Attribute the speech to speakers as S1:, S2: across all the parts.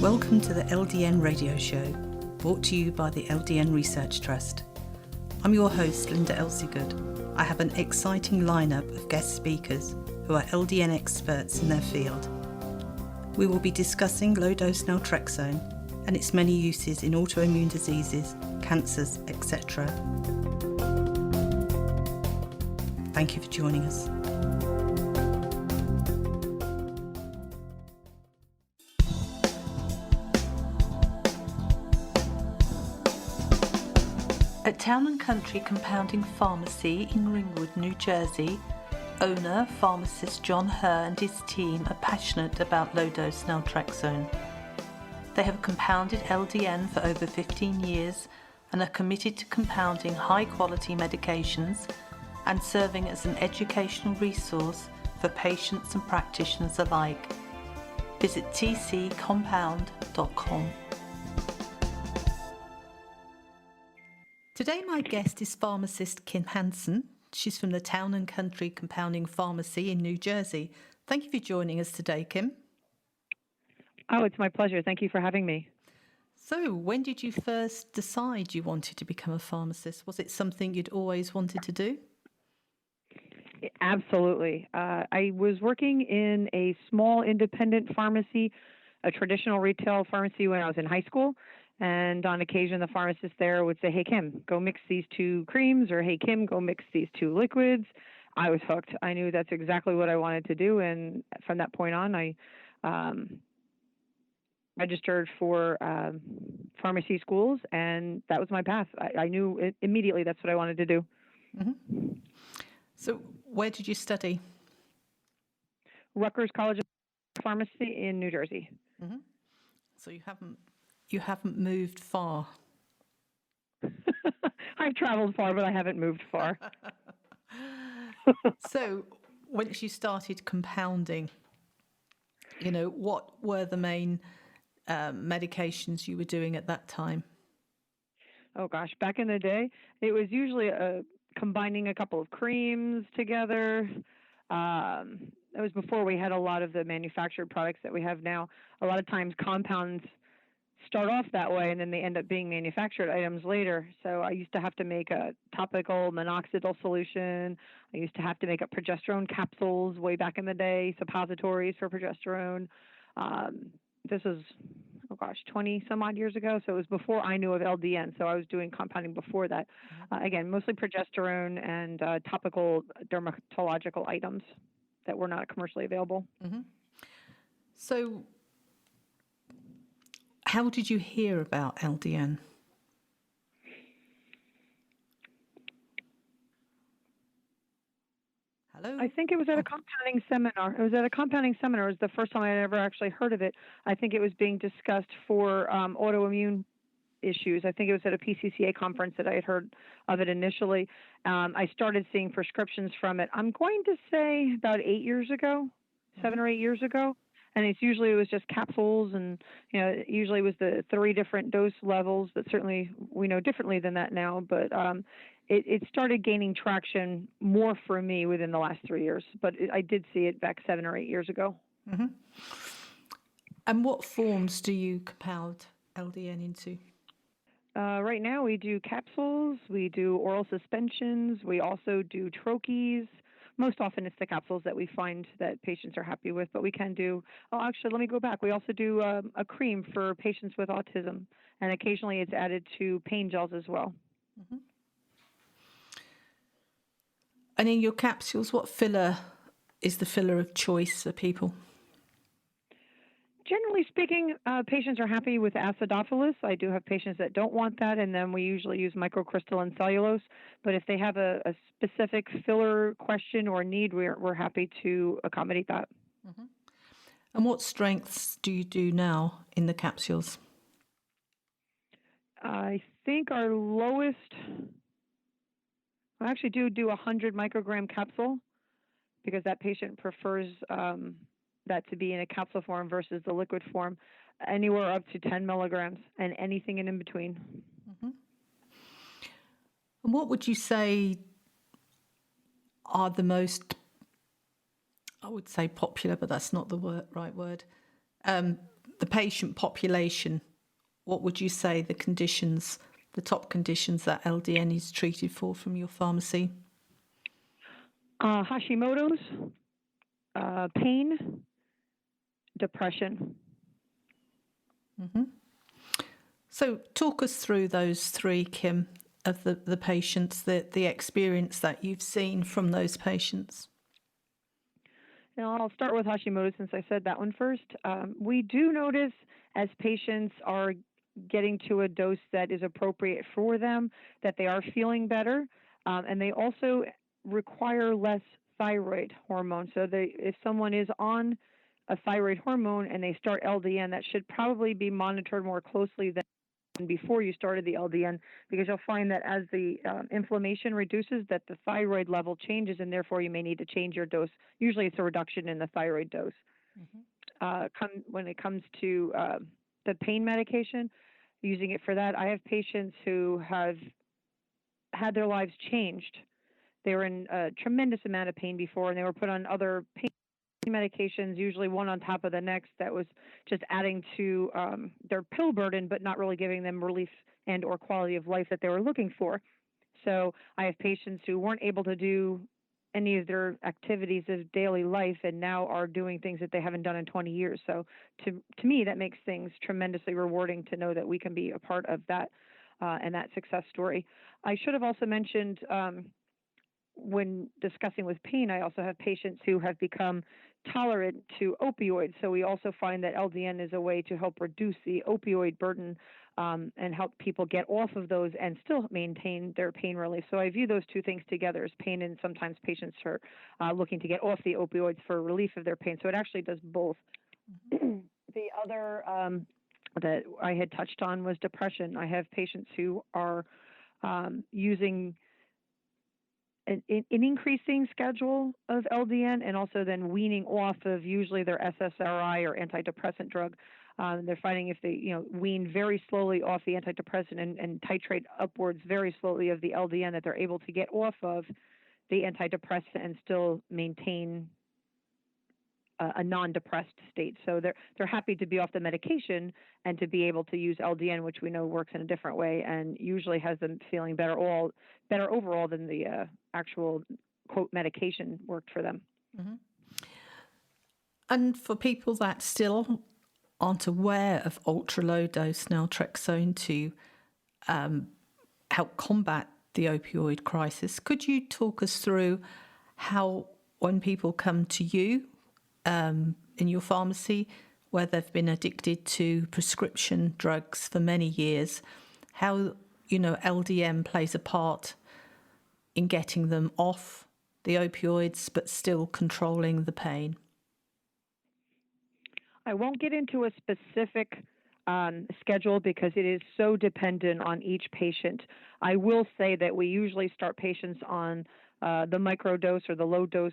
S1: Welcome to the LDN radio show, brought to you by the LDN Research Trust. I'm your host, Linda Elseygood. I have an exciting lineup of guest speakers who are LDN experts in their field. We will be discussing low-dose naltrexone and its many uses in autoimmune diseases, cancers, etc. Thank you for joining us. At Town & Country Compounding Pharmacy in Ringwood, New Jersey, owner, pharmacist John Herr and his team are passionate about low-dose naltrexone. They have compounded LDN for over 15 years and are committed to compounding high-quality medications and serving as an educational resource for patients and practitioners alike. Visit tccompound.com. Today my guest is pharmacist Kim Hanson. She's from the Town & Country Compounding Pharmacy in New Jersey. Thank you for joining us today, Kim.
S2: Oh, it's my pleasure. Thank you for having me.
S1: So, when did you first decide you wanted to become a pharmacist? Was it something you'd always wanted to do?
S2: Absolutely. I was working in a small independent pharmacy, a traditional retail pharmacy when I was in high school. And on occasion, the pharmacist there would say, "Hey, Kim, go mix these two creams," or "Hey, Kim, go mix these two liquids." I was hooked. I knew that's exactly what I wanted to do. And from that point on, I registered for pharmacy schools, and that was my path. I knew immediately that's what I wanted to do.
S1: Mm-hmm. So where did you study?
S2: Rutgers College of Pharmacy in New Jersey.
S1: Mm-hmm. So you haven't moved far.
S2: I've traveled far, but I haven't moved far.
S1: So once you started compounding, what were the main medications you were doing at that time?
S2: Oh, gosh. Back in the day, it was usually combining a couple of creams together. It was before we had a lot of the manufactured products that we have now. A lot of times compounds start off that way, and then they end up being manufactured items later. So I used to have to make a topical minoxidil solution. I used to have to make up progesterone capsules way back in the day, suppositories for progesterone. This is, 20 some odd years ago. So it was before I knew of LDN. So I was doing compounding before that. Again, mostly progesterone and topical dermatological items that were not commercially available.
S1: Mm-hmm. So how did you hear about LDN? Hello?
S2: I think it was at a compounding seminar. It was the first time I had ever actually heard of it. I think it was being discussed for autoimmune issues. I think it was at a PCCA conference that I had heard of it initially. I started seeing prescriptions from it, I'm going to say about 8 years ago, 7 or 8 years ago. And it was just capsules, and it usually was the 3 different dose levels, but certainly we know differently than that now. But it started gaining traction more for me within the last 3 years. But I did see it back 7 or 8 years ago.
S1: Mm-hmm. And what forms do you compound LDN into?
S2: Right now we do capsules, we do oral suspensions, we also do troches. Most often it's the capsules that we find that patients are happy with, but we can do, let me go back. We also do a cream for patients with autism, and occasionally it's added to pain gels as well.
S1: Mm-hmm. And in your capsules, what filler is the filler of choice for people?
S2: Generally speaking, patients are happy with acidophilus. I do have patients that don't want that, and then we usually use microcrystalline cellulose. But if they have a specific filler question or need, we're happy to accommodate that.
S1: Mm-hmm. And what strengths do you do now in the capsules?
S2: I think our lowest, I actually do 100 microgram capsule because that patient prefers that to be in a capsule form versus the liquid form, anywhere up to 10 milligrams and anything in between.
S1: Mm-hmm. And what would you say are the most, I would say popular, but that's not the right word, the patient population, what would you say the conditions, the top conditions that LDN is treated for from your pharmacy?
S2: Hashimoto's, pain, depression.
S1: Mm-hmm. So talk us through those three, Kim, of the patients, the experience that you've seen from those patients.
S2: Now, I'll start with Hashimoto's since I said that one first. We do notice as patients are getting to a dose that is appropriate for them, that they are feeling better, and they also require less thyroid hormone. So if someone is on a thyroid hormone and they start LDN, that should probably be monitored more closely than before you started the LDN, because you'll find that as the inflammation reduces, that the thyroid level changes, and therefore you may need to change your dose. Usually it's a reduction in the thyroid dose. Mm-hmm. When it comes to the pain medication, using it for that, I have patients who have had their lives changed. They were in a tremendous amount of pain before, and they were put on other pain medications, usually one on top of the next, that was just adding to their pill burden, but not really giving them relief and or quality of life that they were looking for. So I have patients who weren't able to do any of their activities of daily life and now are doing things that they haven't done in 20 years. So to me, that makes things tremendously rewarding to know that we can be a part of that and that success story. I should have also mentioned when discussing with pain, I also have patients who have become tolerant to opioids. So we also find that LDN is a way to help reduce the opioid burden and help people get off of those and still maintain their pain relief. So I view those two things together as pain, and sometimes patients are looking to get off the opioids for relief of their pain. So it actually does both. Mm-hmm. The other that I had touched on was depression. I have patients who are using an increasing schedule of LDN and also then weaning off of usually their SSRI or antidepressant drug. They're finding if they wean very slowly off the antidepressant and titrate upwards very slowly of the LDN, that they're able to get off of the antidepressant and still maintain a non-depressed state. So they're happy to be off the medication and to be able to use LDN, which we know works in a different way and usually has them feeling better overall than the actual quote medication worked for them.
S1: Mm-hmm. And for people that still aren't aware of ultra low dose naltrexone to help combat the opioid crisis, could you talk us through how, when people come to you in your pharmacy where they've been addicted to prescription drugs for many years, how LDN plays a part in getting them off the opioids but still controlling the pain?
S2: I won't get into a specific schedule because it is so dependent on each patient. I will say that we usually start patients on the microdose or the low dose,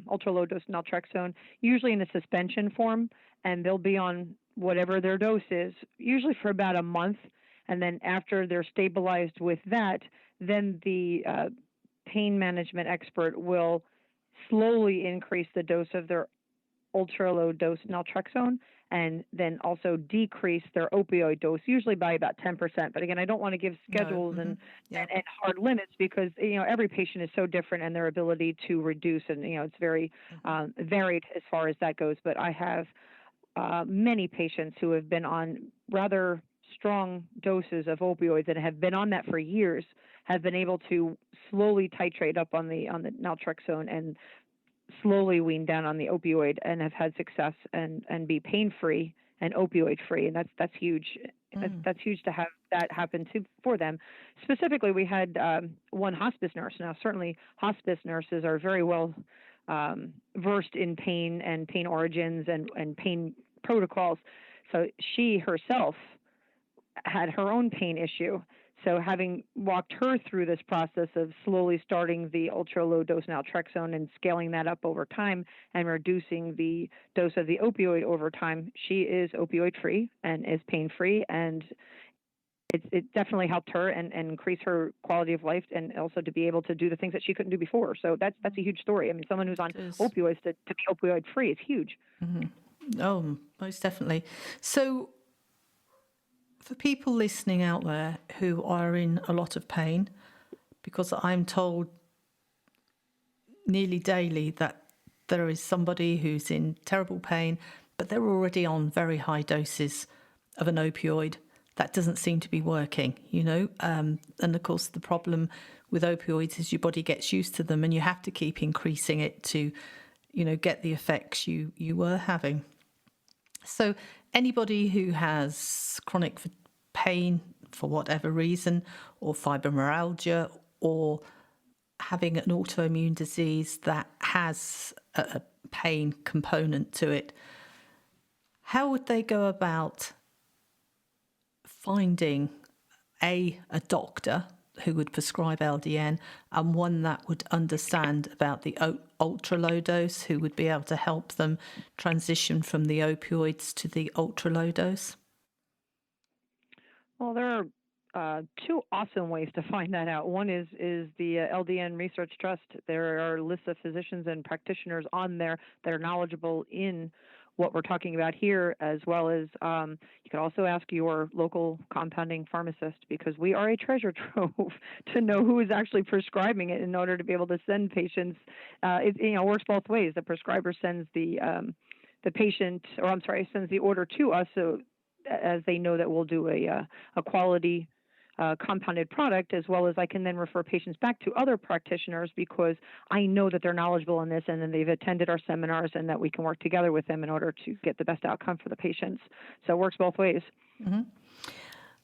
S2: ultra low dose naltrexone, usually in a suspension form, and they'll be on whatever their dose is, usually for about a month. And then after they're stabilized with that, then the pain management expert will slowly increase the dose of their ultra low dose naltrexone and then also decrease their opioid dose, usually by about 10%. But again, I don't want to give schedules
S1: Mm-hmm.
S2: and hard limits because, every patient is so different and their ability to reduce. And, it's very varied as far as that goes. But I have many patients who have been on rather strong doses of opioids and have been on that for years, have been able to slowly titrate up on the naltrexone and slowly wean down on the opioid and have had success and be pain-free and opioid-free. And that's huge. That's huge to have that happen for them. Specifically, we had one hospice nurse. Now, certainly hospice nurses are very well versed in pain and pain origins and pain protocols. So she herself had her own pain issue. So having walked her through this process of slowly starting the ultra low dose naltrexone and scaling that up over time and reducing the dose of the opioid over time, she is opioid free and is pain free, and it definitely helped her and increase her quality of life, and also to be able to do the things that she couldn't do before. So that's a huge story. I mean, someone who's on opioids to be opioid free is huge.
S1: Mm-hmm. Oh, most definitely. So for people listening out there who are in a lot of pain, because I'm told nearly daily that there is somebody who's in terrible pain, but they're already on very high doses of an opioid. That doesn't seem to be working, and of course the problem with opioids is your body gets used to them and you have to keep increasing it to, get the effects you were having. So anybody who has chronic pain for whatever reason, or fibromyalgia, or having an autoimmune disease that has a pain component to it, how would they go about finding a doctor who would prescribe LDN, and one that would understand about the ultra low dose, who would be able to help them transition from the opioids to the ultra low dose?
S2: Well, there are two awesome ways to find that out. One is the LDN Research Trust. There are lists of physicians and practitioners on there that are knowledgeable in what we're talking about here, as well as you could also ask your local compounding pharmacist, because we are a treasure trove to know who is actually prescribing it in order to be able to send patients. It works both ways. The prescriber sends the patient, or I'm sorry, sends the order to us, so as they know that we'll do a quality compounded product, as well as I can then refer patients back to other practitioners because I know that they're knowledgeable in this and then they've attended our seminars, and that we can work together with them in order to get the best outcome for the patients. So it works both ways.
S1: Mm-hmm.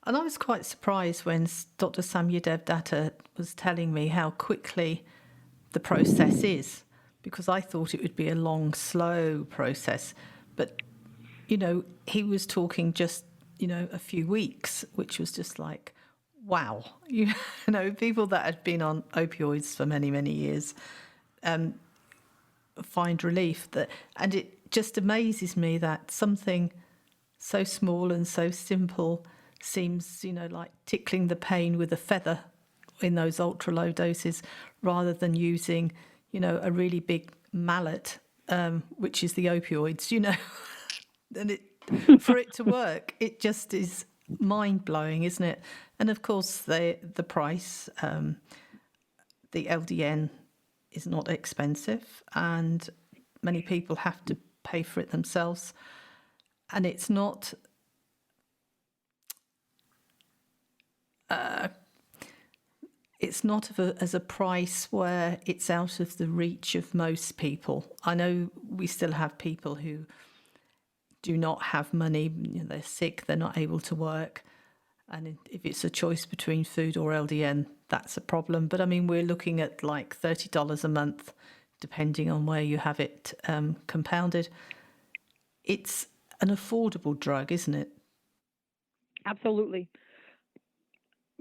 S1: And I was quite surprised when Dr. Samyadev Datta was telling me how quickly the process is, because I thought it would be a long, slow process. But, he was talking just, a few weeks, which was just like, wow. People that had been on opioids for many, many years find relief. And it just amazes me that something so small and so simple seems, like tickling the pain with a feather in those ultra low doses, rather than using, a really big mallet, which is the opioids, and for it to work, it just is mind blowing, isn't it? And of course, the price, the LDN is not expensive, and many people have to pay for it themselves. And it's not as a price where it's out of the reach of most people. I know we still have people who do not have money, they're sick, they're not able to work. And if it's a choice between food or LDN, that's a problem. But I mean, we're looking at like $30 a month, depending on where you have it compounded. It's an affordable drug, isn't it?
S2: Absolutely.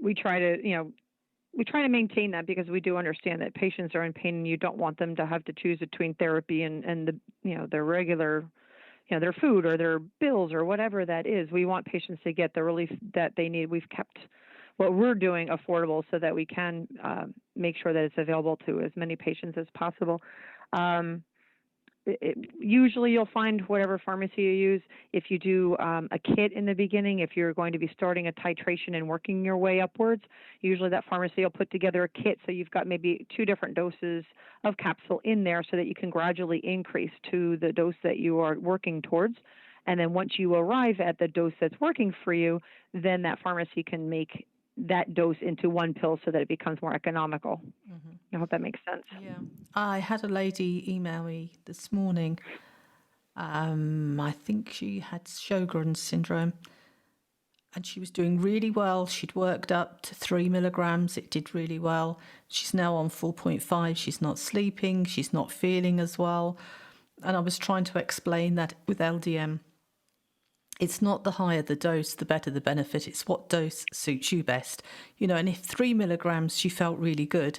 S2: We try to maintain that, because we do understand that patients are in pain and you don't want them to have to choose between therapy and their regular, their food or their bills or whatever that is. We want patients to get the relief that they need. We've kept what we're doing affordable so that we can make sure that it's available to as many patients as possible. Usually you'll find whatever pharmacy you use, if you do a kit in the beginning, if you're going to be starting a titration and working your way upwards, usually that pharmacy will put together a kit so you've got maybe 2 different doses of capsule in there so that you can gradually increase to the dose that you are working towards. And then once you arrive at the dose that's working for you, then that pharmacy can make that dose into one pill so that it becomes more economical. Mm-hmm. I hope that makes sense.
S1: Yeah. I had a lady email me this morning. I think she had Sjogren's syndrome, and she was doing really well. She'd worked up to 3 milligrams. It did really well. She's now on 4.5. She's not sleeping. She's not feeling as well. And I was trying to explain that with LDN, it's not the higher the dose, the better the benefit. It's what dose suits you best. And if 3 milligrams, she felt really good.